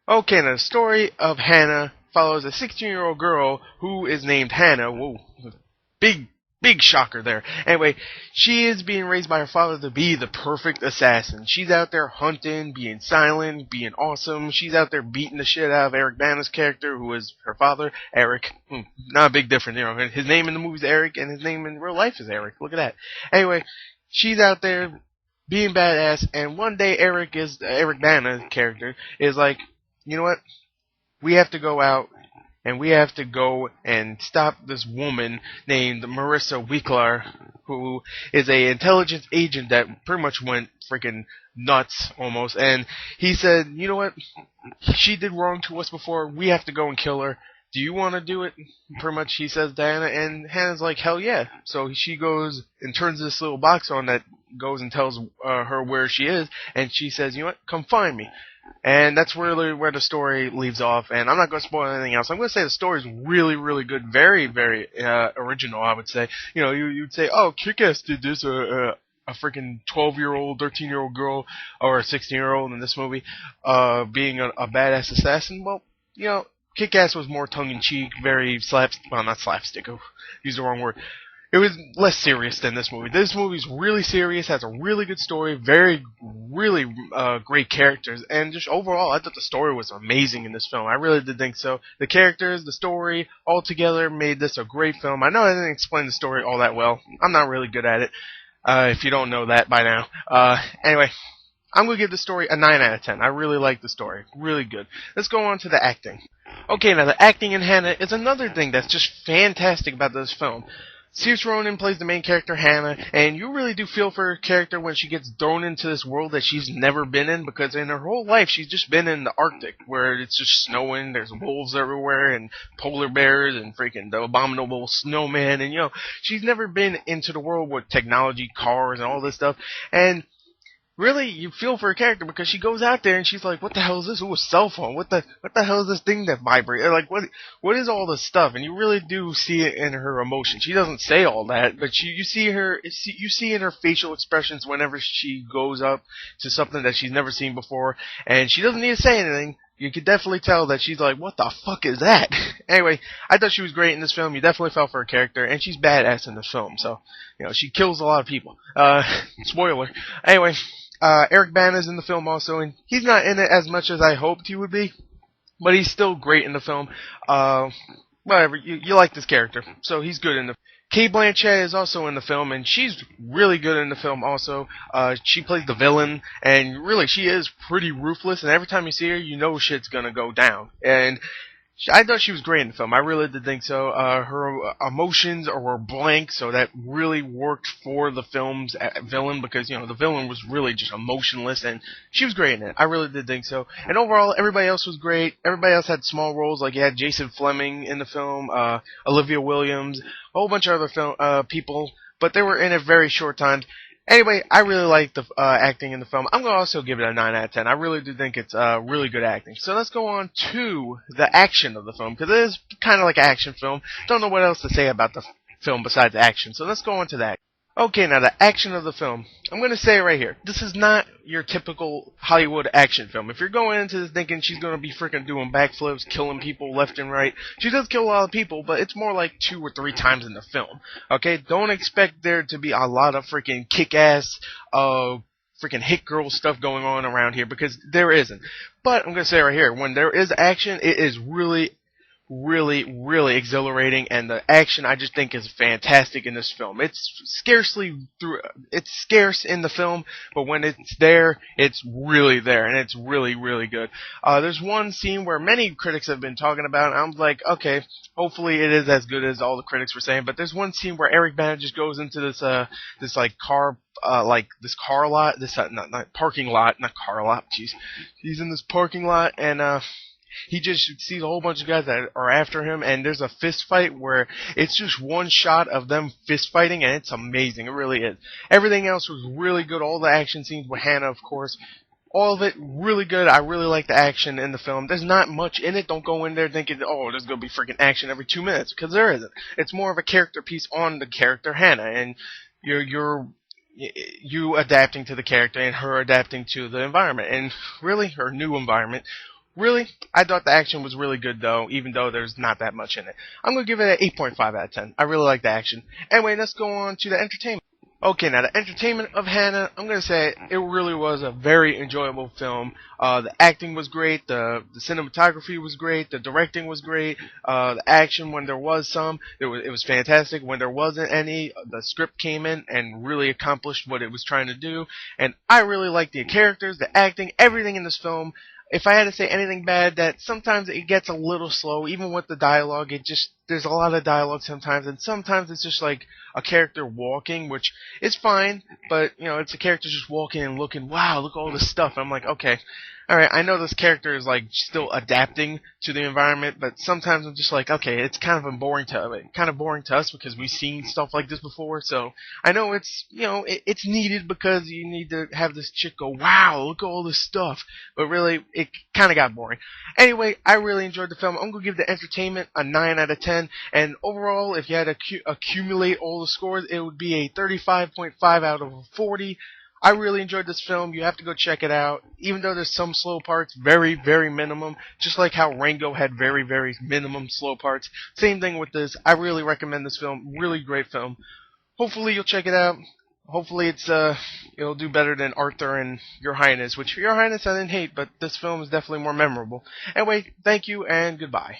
Okay, now the story of Hanna follows a 16-year-old girl who is named Hanna. Whoa, big, big shocker there. Anyway, she is being raised by her father to be the perfect assassin. She's out there hunting, being silent, being awesome. She's out there beating the shit out of Eric Bana's character, who is her father, Eric. Not a big difference, you know. His name in the movie is Eric, and his name in real life is Eric. Look at that. Anyway, she's out there being badass, and one day Eric Bana's character is like, you know what? We have to go out and we have to go and stop this woman named Marissa Wickler, who is a intelligence agent that pretty much went freaking nuts almost. And he said, you know what? She did wrong to us before. We have to go and kill her. Do you want to do it? Pretty much he says to Hannah, and Hannah's like, hell yeah. So she goes and turns this little box on that goes and tells her where she is, and she says, you know what? Come find me. And that's really where the story leaves off, and I'm not going to spoil anything else. I'm going to say the story is really, really good, very, very original, I would say. You know, you'd say, oh, Kick-Ass did this, a freaking 12-year-old, 13-year-old girl, or a 16-year-old in this movie, being a badass assassin. Well, you know, Kick-Ass was more tongue-in-cheek, very not slapstick, use the wrong word. It was less serious than this movie. This movie's really serious, has a really good story, really great characters, and just overall, I thought the story was amazing in this film. I really did think so. The characters, the story, all together made this a great film. I know I didn't explain the story all that well. I'm not really good at it, if you don't know that by now. Anyway, I'm going to give the story a 9 out of 10. I really like the story. Really good. Let's go on to the acting. Okay, now the acting in Hanna is another thing that's just fantastic about this film. Saoirse Ronan plays the main character, Hanna, and you really do feel for her character when she gets thrown into this world that she's never been in, because in her whole life she's just been in the Arctic, where it's just snowing, there's wolves everywhere, and polar bears, and freaking the abominable snowman, and you know, she's never been into the world with technology, cars, and all this stuff, and really, you feel for her character because she goes out there and she's like, what the hell is this? Ooh, a cell phone. What the hell is this thing that vibrates? Like, what is all this stuff? And you really do see it in her emotion. She doesn't say all that, but you see in her facial expressions whenever she goes up to something that she's never seen before, and she doesn't need to say anything. You could definitely tell that she's like, what the fuck is that? Anyway, I thought she was great in this film. You definitely felt for her character, and she's badass in the film, so, you know, she kills a lot of people. Spoiler. Anyway, Eric Bana's in the film also, and he's not in it as much as I hoped he would be, but he's still great in the film. Whatever, you like this character, so he's good in the film. Cate Blanchett is also in the film, and she's really good in the film also. She plays the villain, and really, she is pretty ruthless, and every time you see her, you know shit's gonna go down. And I thought she was great in the film. I really did think so. Her emotions were blank, so that really worked for the film's villain, because, you know, the villain was really just emotionless, and she was great in it. I really did think so. And overall, everybody else was great. Everybody else had small roles, like you had Jason Fleming in the film, Olivia Williams, a whole bunch of other people, but they were in it very short times. Anyway, I really like the acting in the film. I'm going to also give it a 9 out of 10. I really do think it's really good acting. So let's go on to the action of the film, because it is kind of like an action film. Don't know what else to say about the film besides action. So let's go on to that. Okay, now the action of the film. I'm going to say it right here. This is not your typical Hollywood action film. If you're going into this thinking she's going to be freaking doing backflips, killing people left and right, she does kill a lot of people, but it's more like 2 or 3 times in the film. Okay, don't expect there to be a lot of freaking kick-ass, freaking hit girl stuff going on around here, because there isn't. But I'm going to say right here, when there is action, it is really exhilarating, and the action I just think is fantastic in this film. It's scarce in the film, but when it's there, it's really there, and it's really good. There's one scene where many critics have been talking about, and I'm like, okay, hopefully it is as good as all the critics were saying, but there's one scene where Eric Bana just goes into this parking lot, not car lot, jeez. He's in this parking lot, and, he just sees a whole bunch of guys that are after him, and there's a fist fight where it's just one shot of them fist fighting, and it's amazing. It really is. Everything else was really good. All the action scenes with Hanna, of course. All of it really good. I really like the action in the film. There's not much in it. Don't go in there thinking, oh, there's going to be freaking action every 2 minutes, because there isn't. It's more of a character piece on the character Hanna, and you adapting to the character and her adapting to the environment, and really her new environment, Really, I thought the action was really good though, even though there's not that much in it. I'm gonna give it an 8.5 out of 10. I really like the action. Anyway, let's go on to the entertainment. Okay, now the entertainment of Hanna, I'm gonna say it really was a very enjoyable film. The acting was great, the cinematography was great, the directing was great, the action when there was some, it was fantastic. When there wasn't any, the script came in and really accomplished what it was trying to do. And I really liked the characters, the acting, everything in this film. If I had to say anything bad, that sometimes it gets a little slow, even with the dialogue. There's a lot of dialogue sometimes, and sometimes it's just like a character walking, which is fine, but it's a character just walking and looking. Wow, look at all this stuff. I'm like, okay, all right. I know this character is like still adapting to the environment, but sometimes I'm just like, okay, it's kind of boring to us because we've seen stuff like this before. So I know it's needed because you need to have this chick go, wow, look at all this stuff. But really, it kind of got boring. Anyway, I really enjoyed the film. I'm gonna give the entertainment a 9 out of 10. And overall, if you had to accumulate all the scores, it would be a 35.5 out of 40. I really enjoyed this film. You have to go check it out. Even though there's some slow parts, very, very minimum. Just like how Rango had very, very minimum slow parts. Same thing with this. I really recommend this film. Really great film. Hopefully you'll check it out. Hopefully it'll do better than Arthur and Your Highness, which Your Highness I didn't hate, but this film is definitely more memorable. Anyway, thank you and goodbye.